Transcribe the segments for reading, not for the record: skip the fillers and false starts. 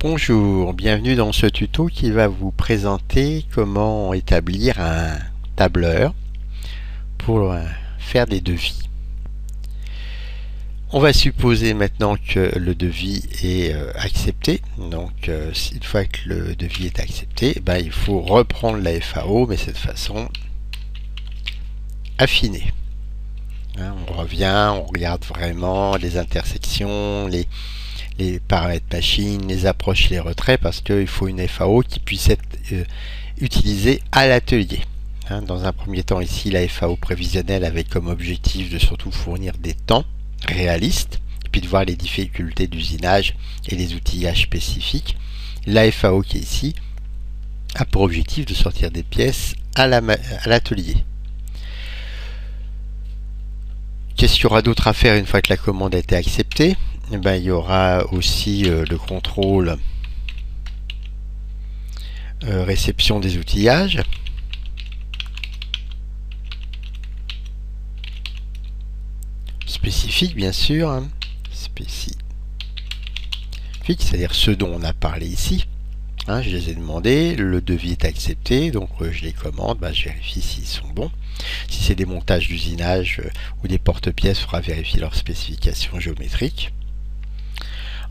Bonjour, bienvenue dans ce tuto qui va vous présenter comment établir un tableur pour faire des devis. On va supposer maintenant que le devis est accepté. Donc une fois que le devis est accepté, il faut reprendre la FAO, mais cette façon affinée. On revient, on regarde vraiment les intersections, les paramètres machine, les approches, les retraits, parce qu'il faut une FAO qui puisse être utilisée à l'atelier. Dans un premier temps ici, la FAO prévisionnelle avait comme objectif de surtout fournir des temps réalistes, et puis de voir les difficultés d'usinage et les outillages spécifiques. La FAO qui est ici a pour objectif de sortir des pièces à l'atelier. Qu'est-ce qu'il y aura d'autre à faire une fois que la commande a été acceptée? Il y aura aussi le contrôle réception des outillages. Spécifique, bien sûr. Spécifique, c'est-à-dire ceux dont on a parlé ici. Je les ai demandés, le devis est accepté, donc je les commande, je vérifie s'ils sont bons. Si c'est des montages d'usinage ou des porte-pièces, il faudra vérifier leurs spécifications géométriques.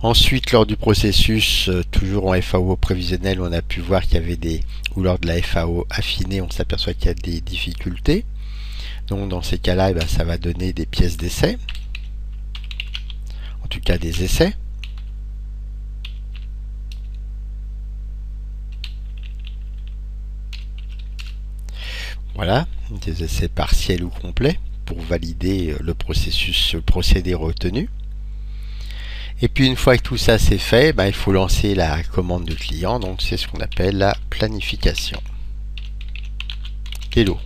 Ensuite, lors du processus, toujours en FAO prévisionnel, on a pu voir qu'il y avait ou lors de la FAO affinée, on s'aperçoit qu'il y a des difficultés. Donc dans ces cas-là, ça va donner des pièces d'essai, en tout cas des essais. Voilà, des essais partiels ou complets pour valider le processus, le procédé retenu. Et puis une fois que tout ça c'est fait, il faut lancer la commande du client, donc c'est ce qu'on appelle la planification des lots.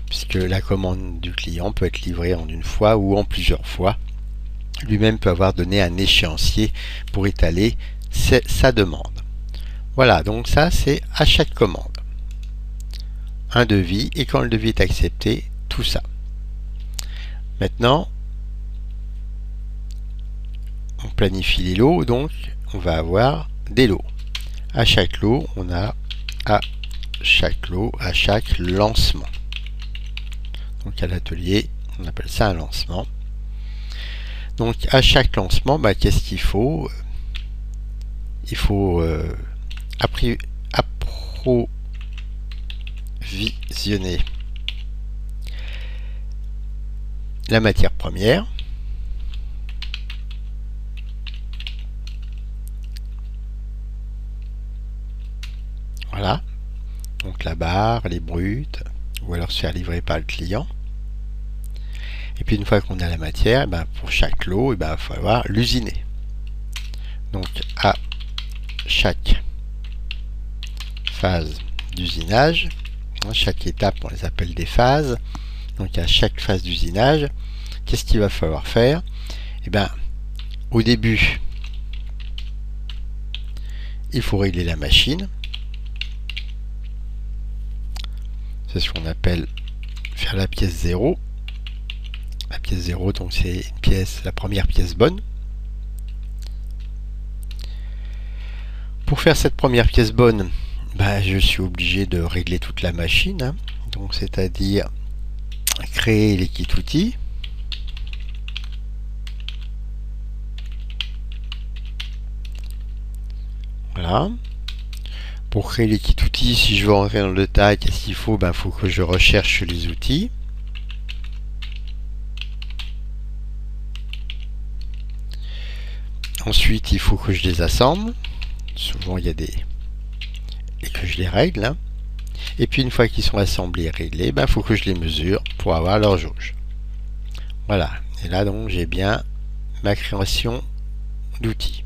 Puisque la commande du client peut être livrée en une fois ou en plusieurs fois. Lui-même peut avoir donné un échéancier pour étaler sa demande. Voilà, donc ça c'est à chaque commande. Un devis, et quand le devis est accepté, tout ça. Maintenant, on planifie les lots, donc on va avoir des lots. À chaque lot, on a à chaque lot, à chaque lancement. Donc à l'atelier, on appelle ça un lancement. Donc à chaque lancement, qu'est-ce qu'il faut? Il faut approvisionner la matière première. Voilà, donc la barre, les brutes, ou alors se faire livrer par le client. Et puis une fois qu'on a la matière, pour chaque lot, il va falloir l'usiner. Donc à chaque phase d'usinage, chaque étape on les appelle des phases. Donc à chaque phase d'usinage, qu'est-ce qu'il va falloir faire? Au début, il faut régler la machine. C'est ce qu'on appelle faire la pièce 0. La pièce 0, donc c'est une pièce, la première pièce bonne. Pour faire cette première pièce bonne, je suis obligé de régler toute la machine. Donc c'est-à-dire créer les kits outils. Voilà. Pour créer les kits outils, si je veux rentrer dans le détail, qu'est-ce qu'il faut? Il faut que je recherche les outils. Ensuite, il faut que je les assemble. Souvent, il y a des... et que je les règle. Et puis, une fois qu'ils sont assemblés et réglés, il faut que je les mesure pour avoir leur jauge. Voilà. Et là, donc, j'ai bien ma création d'outils.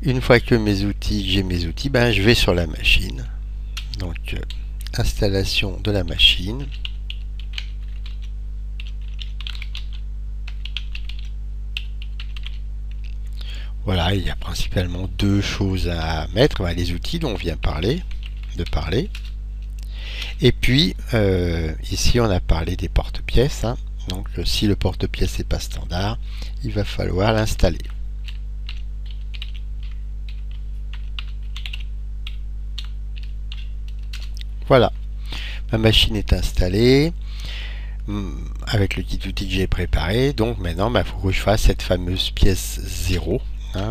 Une fois que j'ai mes outils, je vais sur la machine. Donc, installation de la machine. Voilà, il y a principalement deux choses à mettre. Les outils dont on vient de parler. Et puis, ici, on a parlé des porte-pièces. Donc, si le porte-pièces n'est pas standard, il va falloir l'installer. Voilà, ma machine est installée avec le kit outil que j'ai préparé. Donc maintenant, il faut que je fasse cette fameuse pièce 0.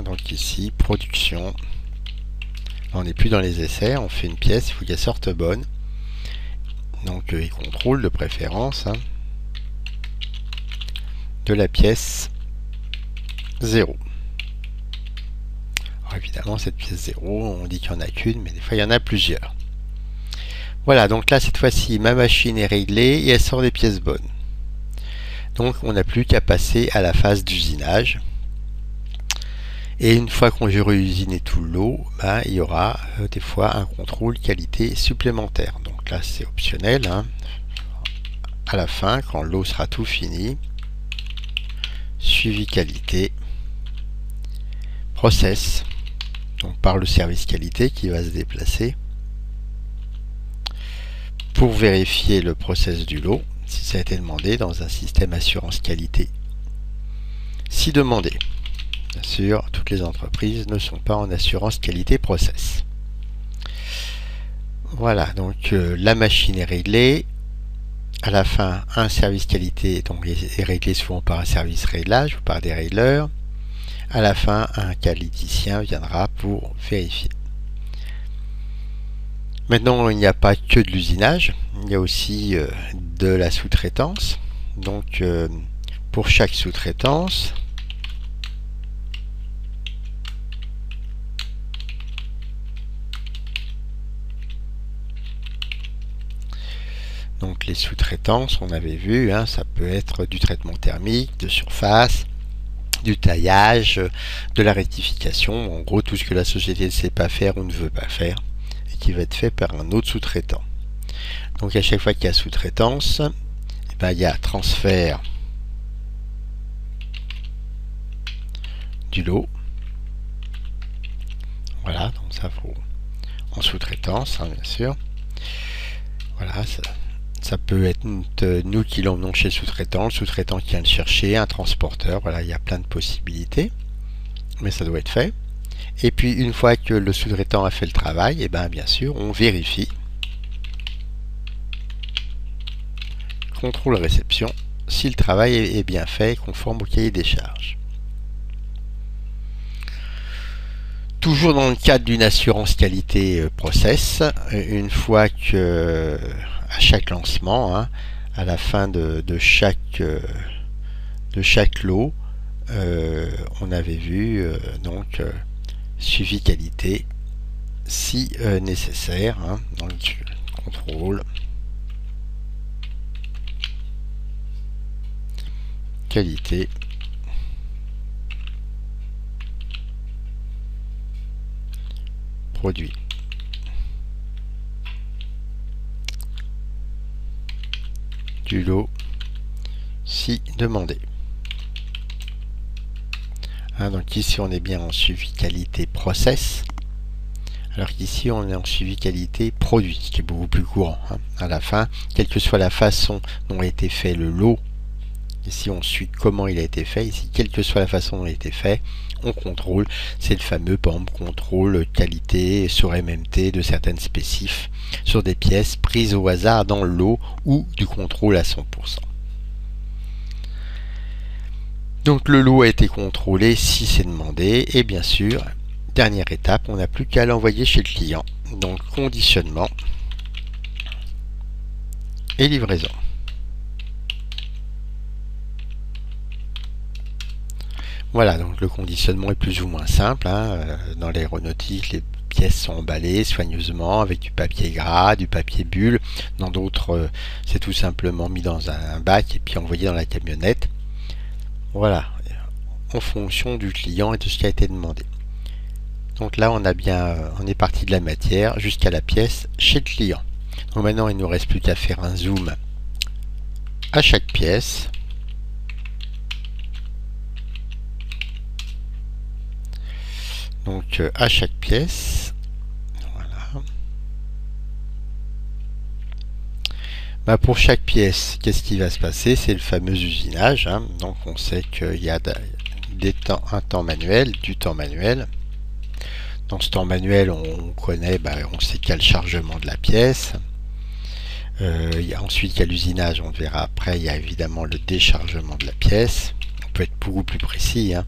Donc ici, production. Là, on n'est plus dans les essais, on fait une pièce, il faut qu'elle sorte bonne. Donc et contrôle de préférence de la pièce 0. Alors évidemment, cette pièce 0, on dit qu'il n'y en a qu'une, mais des fois il y en a plusieurs. Voilà, donc là cette fois-ci ma machine est réglée et elle sort des pièces bonnes. Donc on n'a plus qu'à passer à la phase d'usinage. Et une fois qu'on a réusiné tout le lot, il y aura des fois un contrôle qualité supplémentaire. Donc là c'est optionnel. À la fin, quand l'eau sera tout fini, suivi qualité, process, donc par le service qualité qui va se déplacer pour vérifier le process du lot, si ça a été demandé dans un système assurance qualité. Si demandé, bien sûr, toutes les entreprises ne sont pas en assurance qualité process. Voilà, donc la machine est réglée. À la fin, un service qualité donc, est réglé souvent par un service réglage ou par des régleurs. À la fin, un qualiticien viendra pour vérifier. Maintenant, il n'y a pas que de l'usinage, il y a aussi de la sous-traitance. Donc, pour chaque sous-traitance, donc les sous-traitances, on avait vu, ça peut être du traitement thermique, de surface, du taillage, de la rectification, en gros tout ce que la société ne sait pas faire ou ne veut pas faire, et qui va être fait par un autre sous-traitant. Donc à chaque fois qu'il y a sous-traitance, il y a transfert du lot. Voilà, donc ça faut en sous-traitance, bien sûr. Voilà, ça peut être nous qui l'emmenons chez le sous-traitant qui vient le chercher, un transporteur, voilà, il y a plein de possibilités, mais ça doit être fait. Et puis une fois que le sous-traitant a fait le travail, bien sûr, on vérifie. Contrôle réception, si le travail est bien fait, conforme au cahier des charges. Toujours dans le cadre d'une assurance qualité process, une fois que à chaque lancement, à la fin de chaque lot, on avait vu donc suivi qualité si nécessaire, dans le contrôle qualité produit. Du lot si demandé. Donc ici on est bien en suivi qualité process, alors qu'ici on est en suivi qualité produit, ce qui est beaucoup plus courant. À la fin, quelle que soit la façon dont a été fait le lot, ici on suit comment il a été fait, ici quelle que soit la façon dont il a été fait, on contrôle. C'est le fameux par exemple, contrôle qualité sur MMT de certaines spécifs sur des pièces prises au hasard dans le lot ou du contrôle à 100%. Donc le lot a été contrôlé si c'est demandé, et bien sûr, dernière étape, on n'a plus qu'à l'envoyer chez le client. Donc conditionnement et livraison. Voilà, donc le conditionnement est plus ou moins simple. Dans l'aéronautique, les pièces sont emballées soigneusement avec du papier gras, du papier bulle. Dans d'autres, c'est tout simplement mis dans un bac et puis envoyé dans la camionnette. Voilà, en fonction du client et de ce qui a été demandé. Donc là, on est parti de la matière jusqu'à la pièce chez le client. Donc maintenant, il ne nous reste plus qu'à faire un zoom à chaque pièce. Donc à chaque pièce, voilà. Pour chaque pièce, qu'est-ce qui va se passer? C'est le fameux usinage. Donc on sait qu'il y a un temps manuel, du temps manuel. Dans ce temps manuel, on connaît, on sait qu'il y a le chargement de la pièce. Ensuite, il y a l'usinage, on verra après. Il y a évidemment le déchargement de la pièce. On peut être beaucoup plus précis, hein.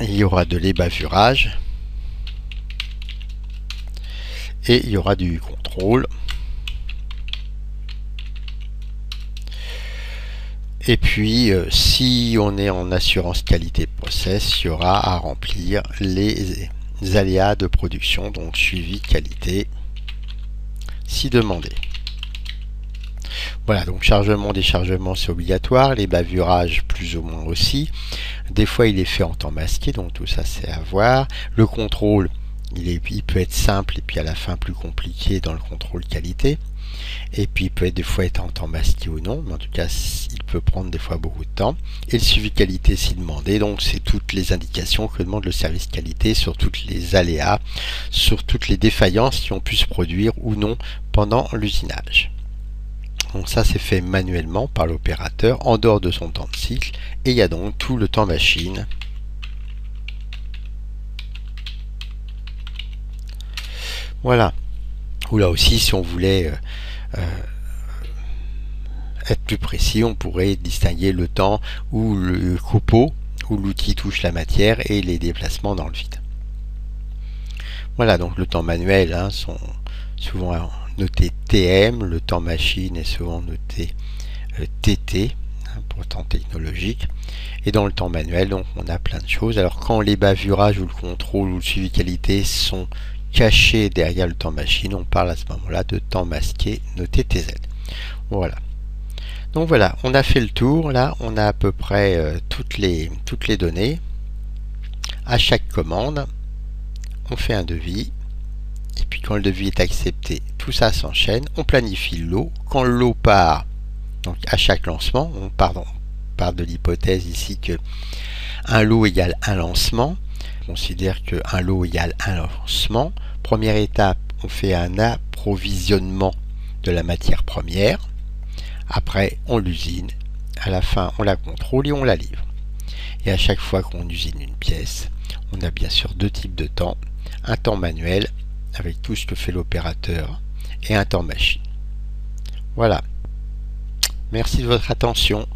Il y aura de l'ébavurage. Et il y aura du contrôle. Et puis, si on est en assurance qualité process, il y aura à remplir les aléas de production, donc suivi qualité, si demandé. Voilà, donc chargement, déchargement, c'est obligatoire. Les bavurages, plus ou moins aussi. Des fois, il est fait en temps masqué, donc tout ça, c'est à voir. Le contrôle, il peut être simple et puis à la fin plus compliqué dans le contrôle qualité. Et puis il peut être des fois être en temps masqué ou non, mais en tout cas il peut prendre des fois beaucoup de temps. Et le suivi qualité si demandé, donc c'est toutes les indications que demande le service qualité sur toutes les aléas, sur toutes les défaillances qui ont pu se produire ou non pendant l'usinage. Donc ça c'est fait manuellement par l'opérateur en dehors de son temps de cycle, et il y a donc tout le temps machine. Voilà. Ou là aussi si on voulait être plus précis, on pourrait distinguer le temps où le copeau, où l'outil touche la matière et les déplacements dans le vide. Voilà, donc le temps manuel sont souvent notés TM, le temps machine est souvent noté TT, pour temps technologique. Et dans le temps manuel, donc on a plein de choses. Alors quand les bavurages ou le contrôle ou le suivi qualité sont cachés derrière le temps machine, on parle à ce moment-là de temps masqué noté TZ. Voilà. Donc voilà, on a fait le tour. Là, on a à peu près toutes les données. À chaque commande, on fait un devis. Et puis quand le devis est accepté, tout ça s'enchaîne. On planifie le lot. Quand le lot part, donc à chaque lancement, on part de l'hypothèse ici que un lot égale un lancement. On considère qu'un lot égale un lancement. Première étape, on fait un approvisionnement de la matière première. Après, on l'usine. À la fin, on la contrôle et on la livre. Et à chaque fois qu'on usine une pièce, on a bien sûr deux types de temps. Un temps manuel, avec tout ce que fait l'opérateur, et un temps machine. Voilà. Merci de votre attention.